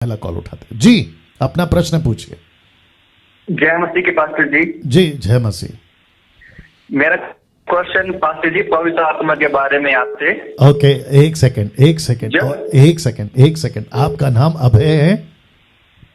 पहला कॉल उठाते जी, अपना प्रश्न पूछिए। जय मसीह के पास्टर जी। जी जय मसीह। मेरा क्वेश्चन पास्टर जी पवित्र आत्मा के बारे में आपसे। ओके, एक सेकंड। आपका नाम अभय है?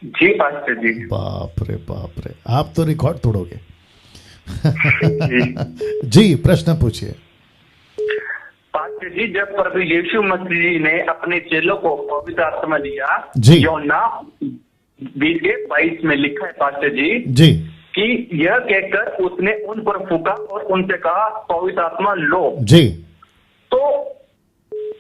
जी पास्टर जी। बाप रे, आप तो रिकॉर्ड तोड़ोगे। जी। जी प्रश्न पूछिए। पास्टर जी, जब प्रभु यीशु मसीह ने अपने चेलों को पवित्र आत्मा दिया, जी। यूहन्ना 20:22 में लिखा है पास्टर जी जी कि यह कहकर उसने उन पर फूका और उनसे कहा पवित्र आत्मा लो। जी। तो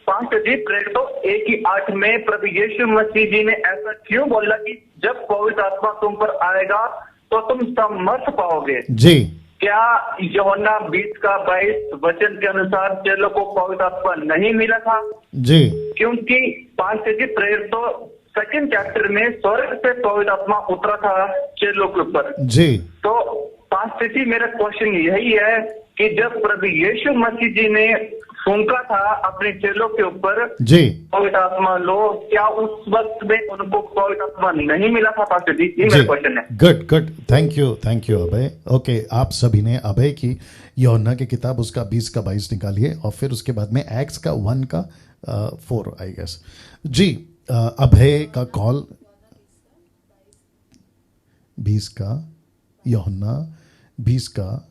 पास्टर जी, प्रेरितों 1:8 में प्रभु यीशु मसीह जी ने ऐसा क्यों बोला कि जब पवित्र आत्मा तुम पर आएगा तो तुम सामर्थ पाओगे? जी। क्या यूहन्ना 20:22 वचन के अनुसार चेलों को पवित्र आत्मा नहीं मिला था? जी। क्योंकि पास्टर जी, प्रेरितों 2nd चैप्टर में स्वर्ग से पवित्र आत्मा उतरा था चेलों के ऊपर। जी। तो पास्टर जी, मेरा क्वेश्चन यही है कि जब प्रभु यीशु मसीह जी ने फूंका था अपने चेलों के ऊपर जी पवित्र आत्मा लो, क्या उस वक्त में उनको पवित्र आत्मा नहीं मिला था पास्टर जी? ये मेरा क्वेश्चन है। Good, thank you Abhay. Okay, आप सभी ने अभय की यूहन्ना की किताब उसका 20:22 निकालिए और फिर उसके बाद में एक्ट्स का 1:4 आई गेस। जी अभय का कॉल 20 का यूहन्ना 20 का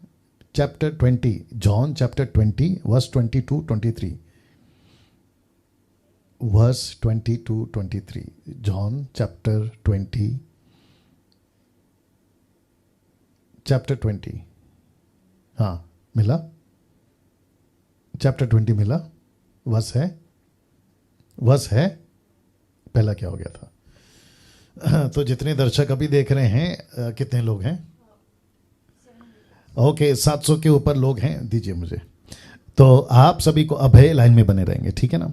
chapter 20 John chapter 20 verse 22-23 verse 22-23 John chapter 20 हाँ मिला, चैप्टर 20 मिला। वर्स है पहला क्या हो गया था? तो जितने दर्शक अभी देख रहे हैं कितने लोग हैं? ओके 700 के ऊपर लोग हैं, दीजिए मुझे। तो आप सभी को अभय लाइन में बने रहेंगे, ठीक है ना?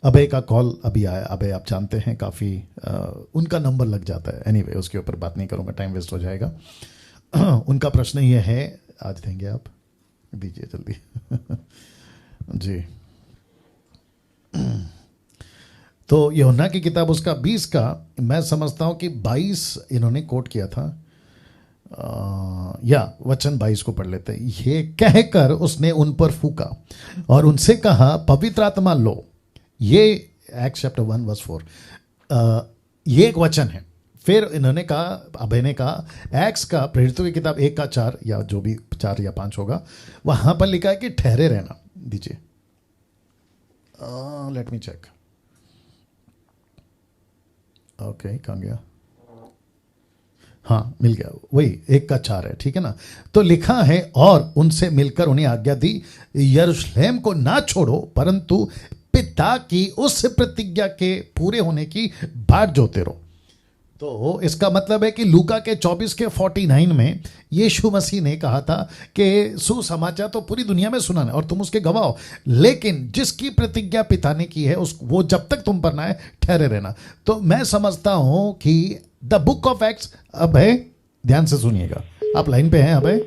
अभय का कॉल अभी आया। अभय आप जानते हैं काफ़ी उनका नंबर लग जाता है। एनीवे उसके ऊपर बात नहीं करूँगा, टाइम वेस्ट हो जाएगा। उनका प्रश्न ये है, आज देंगे आप? दीजिए जल्दी। जी। तो यूहन्ना की किताब उसका 20 का मैं समझता हूँ कि 22 इन्होंने कोट किया था। या वचन 22 को पढ़ लेते हैं। ये कहकर उसने उन पर फूका और उनसे कहा पवित्र आत्मा लो। ये एक्ट्स चैप्टर 1:4 ये एक वचन है। फिर इन्होंने कहा, अभय ने कहा एक्ट्स का प्रेरितों की किताब 1:4 या जो भी 4 या 5 होगा, वहां पर लिखा है कि ठहरे रहना। दीजिए, लेट मी चेक। ओके कहाँ गया? हाँ मिल गया, वही 1:4 है, ठीक है ना? तो लिखा है और उनसे मिलकर उन्हें आज्ञा दी यरूशलेम को ना छोड़ो परंतु पिता की उस प्रतिज्ञा के पूरे होने की बाट जोते रहो। तो इसका मतलब है कि लूका के 24:49 में यीशु मसीह ने कहा था कि सुसमाचार तो पूरी दुनिया में सुनाना और तुम उसके गवाह हो, लेकिन जिसकी प्रतिज्ञा पिता ने की है उस वो जब तक तुम पर ना है ठहरे रहना। तो मैं समझता हूं कि द बुक ऑफ एक्ट्स, अभय ध्यान से सुनिएगा, आप लाइन पे हैं अभय?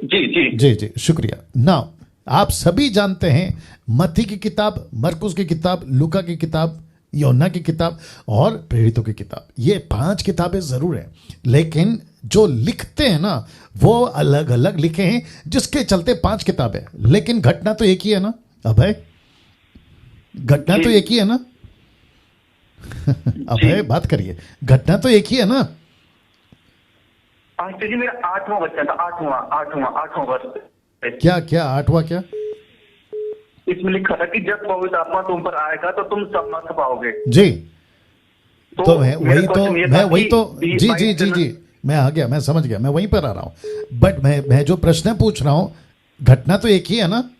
जी जी जी जी शुक्रिया। नाउ आप सभी जानते हैं मत्ती की किताब, मरकुस की किताब, लूका की किताब, यूहन्ना की किताब और प्रेरितों की किताब, ये 5 किताबें जरूर हैं, लेकिन जो लिखते हैं ना वो अलग अलग लिखे हैं, जिसके चलते 5 किताबें, लेकिन घटना तो एक ही है ना अभय? घटना तो एक ही है ना? अभय बात करिए, घटना तो एक ही है ना? पास्टर जी, मेरा 8वां बच्चा था, 8वां वर्ष। क्या 8वां क्या? इसमें लिखा था कि जब पवित्र आत्मा तुम पर आएगा तो तुम सामर्थ पाओगे। जी। तो मैं वही तो जी मैं आ गया, मैं समझ गया, मैं वहीं पर आ रहा हूं। बट मैं जो प्रश्न पूछ रहा हूं, घटना तो एक ही है ना?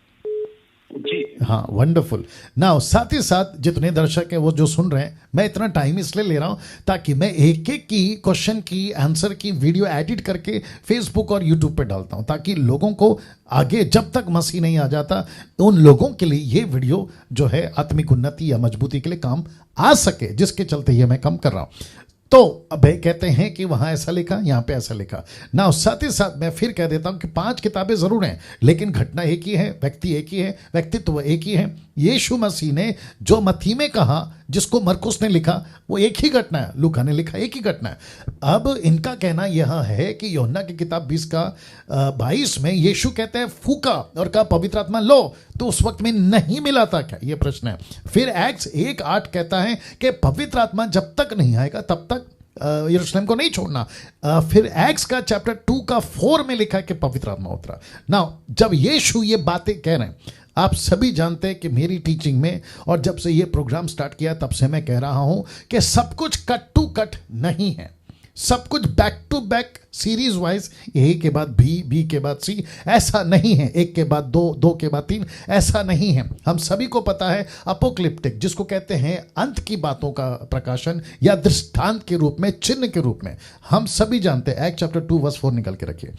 जी हाँ वंडरफुल। नाउ साथ ही साथ जितने दर्शक हैं वो जो सुन रहे हैं, मैं इतना टाइम इसलिए ले रहा हूं ताकि मैं एक एक की क्वेश्चन की आंसर की वीडियो एडिट करके फेसबुक और यूट्यूब पे डालता हूं, ताकि लोगों को आगे जब तक मसीह नहीं आ जाता उन लोगों के लिए ये वीडियो जो है आत्मिक उन्नति या मजबूती के लिए काम आ सके, जिसके चलते ये मैं कम कर रहा हूं। तो अभय कहते हैं कि वहां ऐसा लिखा, यहां पे ऐसा लिखा ना। साथ ही साथ मैं फिर कह देता हूं कि 5 किताबें जरूर हैं, लेकिन घटना एक ही है, व्यक्ति एक ही है, व्यक्तित्व एक ही है। यीशु मसीह ने जो मत्ती में कहा, जिसको मरकुस ने लिखा वो एक ही घटना है, लूका ने लिखा एक ही घटना है। अब इनका कहना यह है कि यूहन्ना की किताब 20 का 22 में यीशु कहते हैं फूका और कहा पवित्र आत्मा लो, तो उस वक्त में नहीं मिला था क्या, ये प्रश्न है। फिर एक्ट्स 1:8 कहता है कि पवित्र आत्मा जब तक नहीं आएगा तब तक यरूशलेम को नहीं छोड़ना। फिर एक्ट्स का चैप्टर 2 का 4 में लिखा है कि पवित्र आत्मा उतरा। नाउ जब यीशु ये बातें कह रहे हैं, आप सभी जानते हैं कि मेरी टीचिंग में और जब से ये प्रोग्राम स्टार्ट किया तब से मैं कह रहा हूं कि सब कुछ कट टू कट नहीं है, सब कुछ back to back series wise, A के बाद बी के बाद सी, ऐसा नहीं है, एक के बाद दो के बाद तीन, ऐसा नहीं है। हम सभी को पता है अपोक्लिप्टिक, जिसको कहते हैं अंत की बातों का प्रकाशन या दृष्टांत के रूप में, चिन्ह के रूप में, हम सभी जानते हैं। एक्ट चैप्टर 2 वर्स 4 निकल के रखिए।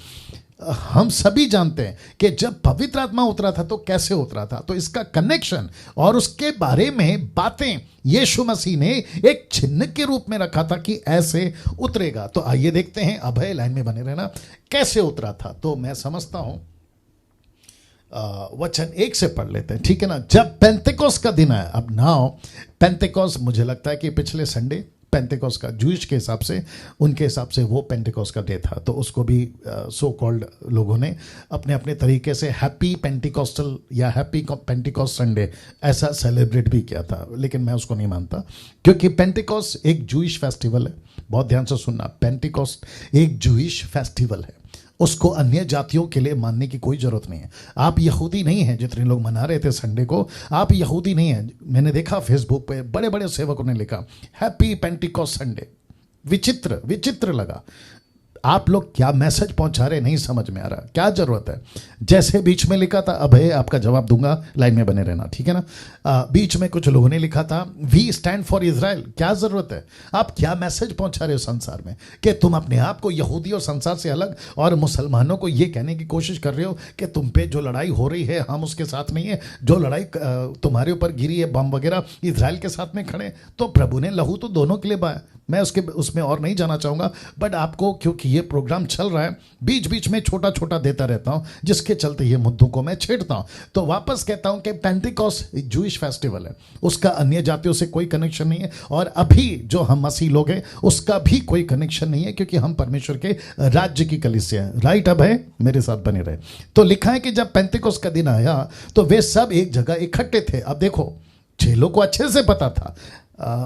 हम सभी जानते हैं कि जब पवित्र आत्मा उतरा था तो कैसे उतरा था, तो इसका कनेक्शन और उसके बारे में बातें यीशु मसीह ने एक चिन्ह के रूप में रखा था कि ऐसे उतरेगा। तो आइए देखते हैं, अभय लाइन में बने रहना, कैसे उतरा था। तो मैं समझता हूं वचन 1 से पढ़ लेते हैं, ठीक है ना। जब पेंतेकोस्त का दिन आया, अब नाउ पेंतेकोस्त मुझे लगता है कि पिछले संडे पेंटेकोस्ट का जूइश के हिसाब से, उनके हिसाब से वो पेंटेकोस्ट का डे था, तो उसको भी सो कॉल्ड लोगों ने अपने अपने तरीके से हैप्पी पेंटिकॉस्टल या हैप्पी पेंटिकॉस्ट संडे ऐसा सेलिब्रेट भी किया था, लेकिन मैं उसको नहीं मानता, क्योंकि पेंटिकॉस्ट एक जूइश फेस्टिवल है। बहुत ध्यान से सुनना, पेंटिकॉस्ट एक जूइश फेस्टिवल है, उसको अन्य जातियों के लिए मानने की कोई जरूरत नहीं है। आप यहूदी नहीं हैं, जितने लोग मना रहे थे संडे को, आप यहूदी नहीं हैं। मैंने देखा फेसबुक पे बड़े बड़े सेवकों ने लिखा हैप्पी पेंटिकॉस्ट संडे, विचित्र विचित्र लगा। आप लोग क्या मैसेज पहुंचा रहे नहीं समझ में आ रहा, क्या जरूरत है। जैसे बीच में लिखा था, अभय आपका जवाब दूंगा, लाइन में बने रहना, ठीक है ना। बीच में कुछ लोगों ने लिखा था वी स्टैंड फॉर इजराइल, क्या जरूरत है। आप क्या मैसेज पहुंचा रहे हो संसार में कि तुम अपने आप को यहूदी और संसार से अलग, और मुसलमानों को यह कहने की कोशिश कर रहे हो कि तुम पे जो लड़ाई हो रही है हम उसके साथ नहीं है, जो लड़ाई तुम्हारे ऊपर गिरी है बम वगैरह, इजराइल के साथ में खड़े। तो प्रभु ने लहू तो दोनों के लिए बहाया, मैं उसमें और नहीं जाना चाहूंगा, बट आपको क्योंकि ये प्रोग्राम चल रहा है, बीच बीच में छोटा छोटा देता रहता हूं, जिसके चलते ये मुद्दों को मैं छेड़ता हूं। तो वापस कहता हूं कि पेंटिकॉस्ट जूइश फेस्टिवल है, उसका अन्य जातियों से कोई कनेक्शन नहीं है, और अभी जो हम मसीह लोग हैं उसका भी कोई कनेक्शन नहीं है, क्योंकि हम परमेश्वर के राज्य की कलीसिया है। राइट, अब है, मेरे साथ बने रहे। तो लिखा है कि जब पेंटिकॉस्ट का दिन आया तो वे सब एक जगह इकट्ठे थे। अब देखो, चेलों को अच्छे से पता था,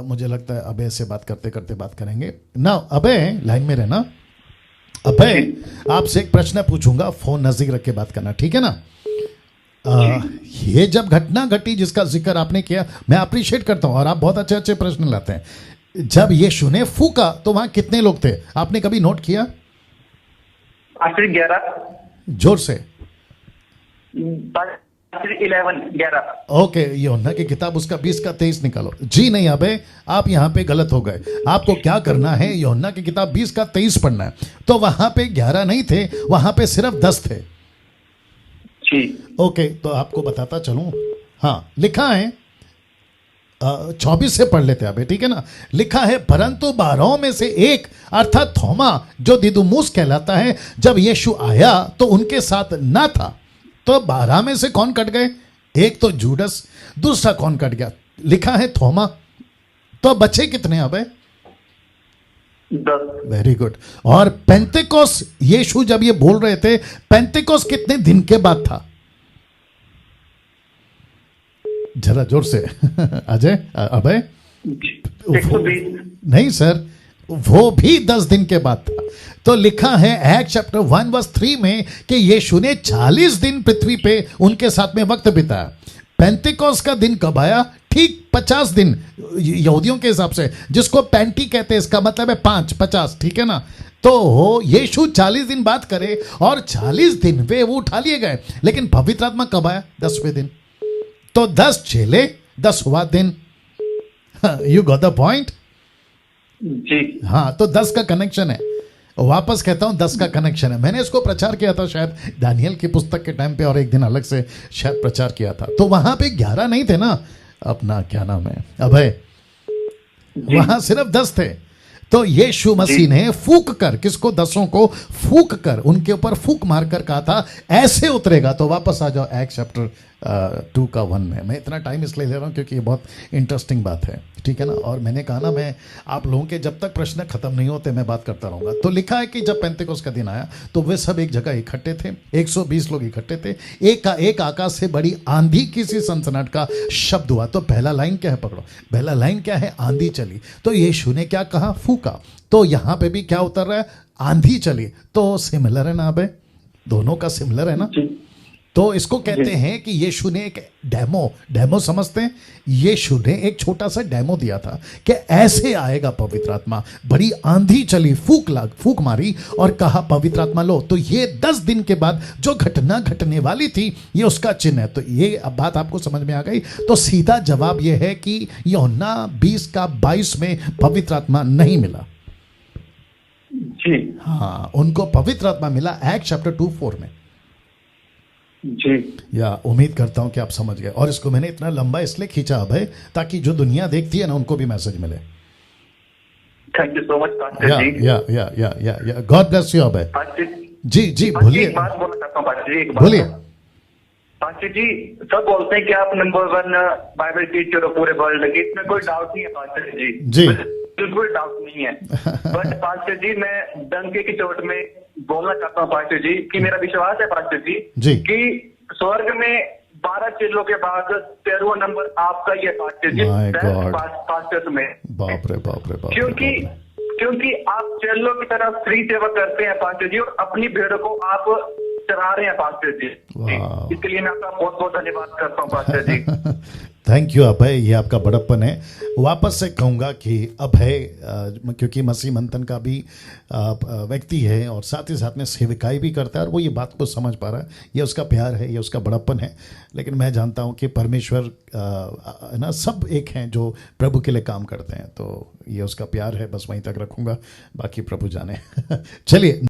मुझे लगता है अबे से बात करते करते बात करेंगे ना। अबे लाइन में रहना। अबे आपसे एक प्रश्न पूछूंगा, फोन नजदीक रख के बात करना, ठीक है ना। ये जब घटना घटी जिसका जिक्र आपने किया, मैं अप्रिशिएट करता हूं, और आप बहुत अच्छे अच्छे प्रश्न लाते हैं। जब यीशु ने फूका तो वहां कितने लोग थे, आपने कभी नोट किया? 11। जोर से। 11। ओके, यूहन्ना की किताब उसका 20 का 23 निकालो। जी नहीं अबे, आप यहां पे गलत हो गए। आपको क्या करना है, यूहन्ना की किताब 20 का 23 पढ़ना है। तो वहां पे 11 नहीं थे, वहां पे सिर्फ 10 थे। जी ओके, तो आपको बताता चलूं। हाँ, लिखा है 24 से पढ़ लेते अबे, ठीक है ना। लिखा है परंतु 12 में से एक अर्थात थोमा जो दिदुमुस कहलाता है, जब यीशु आया तो उनके साथ ना था। तो 12 में से कौन कट गए? एक तो जूडस, दूसरा कौन कट गया? लिखा है थोमा। तो बचे कितने अब? 10। Very good. और पेंतेकोस्त, यीशु जब ये बोल रहे थे, पेंतेकोस्त कितने दिन के बाद था? जरा जोर से अजय, अभय। 120। नहीं सर, वो भी 10 दिन के बाद था। तो लिखा है एक्ट चैप्टर 1 वर्स 3 में कि यीशु ने 40 दिन पृथ्वी पे उनके साथ में वक्त बिताया। पेंटिकॉस्ट का दिन कब आया? ठीक 50 दिन यहूदियों के हिसाब से, जिसको पेंटी कहते हैं, इसका मतलब है 50, ठीक है ना। तो यीशु 40 दिन बात करे और 40 दिन वे वो उठा लिए गए, लेकिन पवित्र आत्मा कब आया? 10वें दिन। तो 10 चेले, 10वां दिन। You got the point? जी हाँ, तो 10 का कनेक्शन है। वापस कहता हूं 10 का कनेक्शन है। मैंने इसको प्रचार किया था शायद दानियल की पुस्तक के टाइम पे, और एक दिन अलग से शायद प्रचार किया था। तो वहां पे 11 नहीं थे ना, अपना क्या नाम है अभय, वहां सिर्फ 10 थे। तो यीशु मसीह ने फूक कर, किसको? 10 को फूक कर, उनके ऊपर फूक मारकर कहा था ऐसे उतरेगा। तो वापस आ जाओ एक्ट चैप्टर 2 का 1 में। मैं इतना टाइम इसलिए ले रहा हूँ क्योंकि ये बहुत इंटरेस्टिंग बात है, ठीक है ना। और मैंने कहा ना, मैं आप लोगों के जब तक प्रश्न खत्म नहीं होते मैं बात करता रहूँगा। तो लिखा है कि जब पेंतेकोस्त का दिन आया तो वे सब एक जगह इकट्ठे थे, 120 लोग इकट्ठे थे। एक आकाश से बड़ी आंधी किसी सनसनाहट का शब्द हुआ। तो पहला लाइन क्या है, पकड़ो, पहला लाइन क्या है, आंधी चली। तो यीशु ने क्या कहा, फूका। तो यहां पे भी क्या उतर रहा है, आंधी चली। तो सिमिलर है ना, अबे दोनों का सिमिलर है ना। तो इसको कहते हैं कि यीशु ने एक डेमो समझते हैं, यीशु ने एक छोटा सा डेमो दिया था कि ऐसे आएगा पवित्र आत्मा। बड़ी आंधी चली, फूक मारी और कहा पवित्र आत्मा लो। तो ये 10 दिन के बाद जो घटना घटने वाली थी ये उसका चिन्ह है। तो ये अब बात आपको समझ में आ गई। तो सीधा जवाब ये है कि यूहन्ना 20 का 22 में पवित्र आत्मा नहीं मिला जी। हाँ, उनको पवित्र आत्मा मिला एक्ट चैप्टर 2:4 में जी। या उम्मीद करता हूं कि आप समझ गए। और इसको मैंने इतना लंबा इसलिए खींचा अभय ताकि जो दुनिया देखती है ना उनको भी मैसेज मिले। Thank you so much pastor ji. या गॉड ब्लेस यू अभय। जी बोलिए। एक बात बोलना चाहता हूँ पास्टर जी, एक बात बोलिए। पास्टर जी, सब बोलते हैं कि आप नंबर 1 बाइबल टीचर हो पूरे वर्ल्ड के, इसमें कोई डाउट नहीं है पास्टर जी। जी। बिल्कुल डाउट नहीं है। बट पास्टर जी, मैं डंके की चोट में बोलना चाहता हूँ पास्टर जी कि मेरा विश्वास है पास्टर जी कि स्वर्ग में 12 चेलों के बाद 13वां नंबर आपका ही है pastor ji. My God। Pastor में बाप रे बाप रे बाप। क्योंकि आप चेलों की तरह फ्री सेवा करते हैं पास्टर जी, और अपनी भेड़ों को आप चरा रहे हैं पास्टर जी। इसके लिए मैं आपका बहुत बहुत धन्यवाद करता हूँ पास्टर जी। थैंक यू अभय, ये आपका बड़प्पन है। वापस से कहूँगा कि अभय क्योंकि मसीह मंथन का भी व्यक्ति है और साथ ही साथ में सेविकाई भी करता है और वो ये बात को समझ पा रहा है। ये उसका प्यार है, ये उसका बड़प्पन है। लेकिन मैं जानता हूँ कि परमेश्वर ना सब एक हैं जो प्रभु के लिए काम करते हैं। तो ये उसका प्यार है, बस वहीं तक रखूँगा, बाकी प्रभु जाने। चलिए।